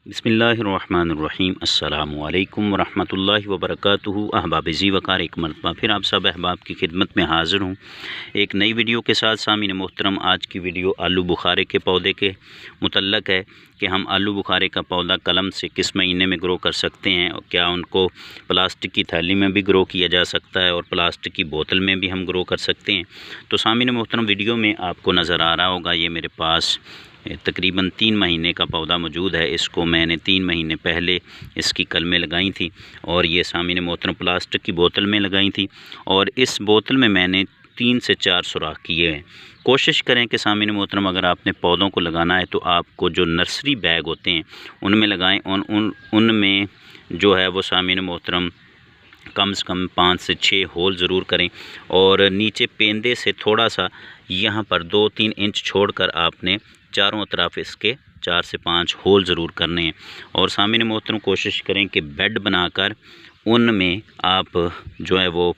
बिस्मिल्लाहिर्रहमानिर्रहीम अस्सलामुअलैकुम वरहमतुल्लाहि वबरकातुहू। अहबाब जी वकार एक मरतबा फिर आप सब अहबाब की खिदमत में हाज़िर हूँ एक नई वीडियो के साथ। सामीन मोहतरम, आज की वीडियो आलू बुखारे के पौधे के मुतल्लक है कि हम आलू बुखारे का पौधा कलम से किस महीने में ग्रो कर सकते हैं और क्या उनको प्लास्टिक की थैली में भी ग्रो किया जा सकता है और प्लास्टिक की बोतल में भी हम ग्रो कर सकते हैं। तो सामीन मोहतरम, वीडियो में आपको नज़र आ रहा होगा ये मेरे पास तकरीबन 3 महीने का पौधा मौजूद है। इसको मैंने 3 महीने पहले इसकी कलमें लगाई थी और ये सामीन मोहतरम प्लास्टिक की बोतल में लगाई थी और इस बोतल में मैंने 3 से 4 सुराख किए हैं। कोशिश करें कि सामीन मोहतरम, अगर आपने पौधों को लगाना है तो आपको जो नर्सरी बैग होते हैं उनमें लगाएं और उनमें जो है वो सामीन मोहतरम कम से कम 5 से 6 होल ज़रूर करें और नीचे पेंदे से थोड़ा सा यहाँ पर 2-3 इंच छोड़कर आपने चारों तरफ इसके 4 से 5 होल ज़रूर करने हैं। और सामीन मोहतरम, कोशिश करें कि बेड बनाकर उनमें आप जो है वो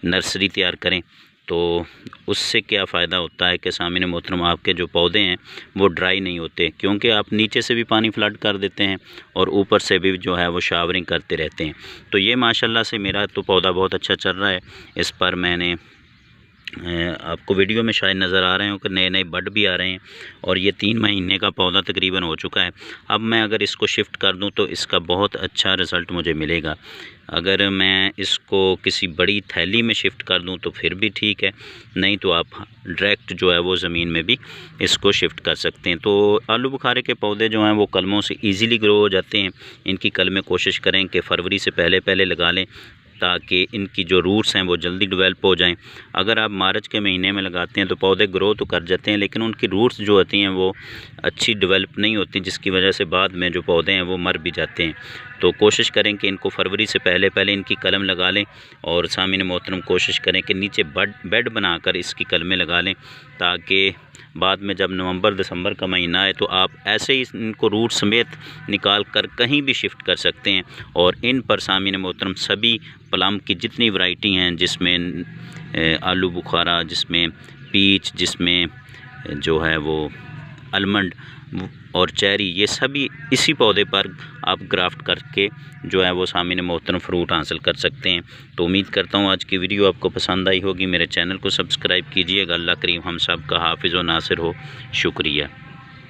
नर्सरी तैयार करें। तो उससे क्या फ़ायदा होता है कि सामीन मोहतरम, आपके जो पौधे हैं वो ड्राई नहीं होते, क्योंकि आप नीचे से भी पानी फ्लड कर देते हैं और ऊपर से भी जो है वो शावरिंग करते रहते हैं। तो ये माशाल्लाह से मेरा तो पौधा बहुत अच्छा चल रहा है। इस पर मैंने आपको वीडियो में शायद नज़र आ रहे हो कि नए नए बड भी आ रहे हैं और ये 3 महीने का पौधा तकरीबन हो चुका है। अब मैं अगर इसको शिफ्ट कर दूं तो इसका बहुत अच्छा रिज़ल्ट मुझे मिलेगा। अगर मैं इसको किसी बड़ी थैली में शिफ्ट कर दूं तो फिर भी ठीक है, नहीं तो आप डायरेक्ट जो है वो ज़मीन में भी इसको शिफ्ट कर सकते हैं। तो आलू बुखारे के पौधे जो हैं वो कलमों से ईज़िली ग्रो हो जाते हैं। इनकी कलमें कोशिश करें कि फरवरी से पहले लगा लें ताकि इनकी जो रूट्स हैं वो जल्दी डेवलप हो जाएं। अगर आप मार्च के महीने में लगाते हैं तो पौधे ग्रो तो कर जाते हैं, लेकिन उनकी रूट्स जो होती हैं वो अच्छी डेवलप नहीं होती, जिसकी वजह से बाद में जो पौधे हैं वो मर भी जाते हैं। तो कोशिश करें कि इनको फरवरी से पहले इनकी कलम लगा लें और सामीन मोहतरम कोशिश करें कि नीचे बेड बनाकर इसकी कलमें लगा लें, ताकि बाद में जब नवंबर दिसंबर का महीना आए तो आप ऐसे ही इनको रूट समेत निकाल कर कहीं भी शिफ्ट कर सकते हैं। और इन पर सामीन मोहतरम सभी प्लम की जितनी वैरायटी हैं, जिसमें आलू बुखारा, जिसमें पीच, जिसमें जो है वो आलमंड और चेरी, ये सभी इसी पौधे पर आप ग्राफ्ट करके जो है वो सामीन मोहतरम फ्रूट हासिल कर सकते हैं। तो उम्मीद करता हूँ आज की वीडियो आपको पसंद आई होगी। मेरे चैनल को सब्सक्राइब कीजिएगा। अल्लाह करीम हम सब का हाफिज़ व नासिर हो। शुक्रिया।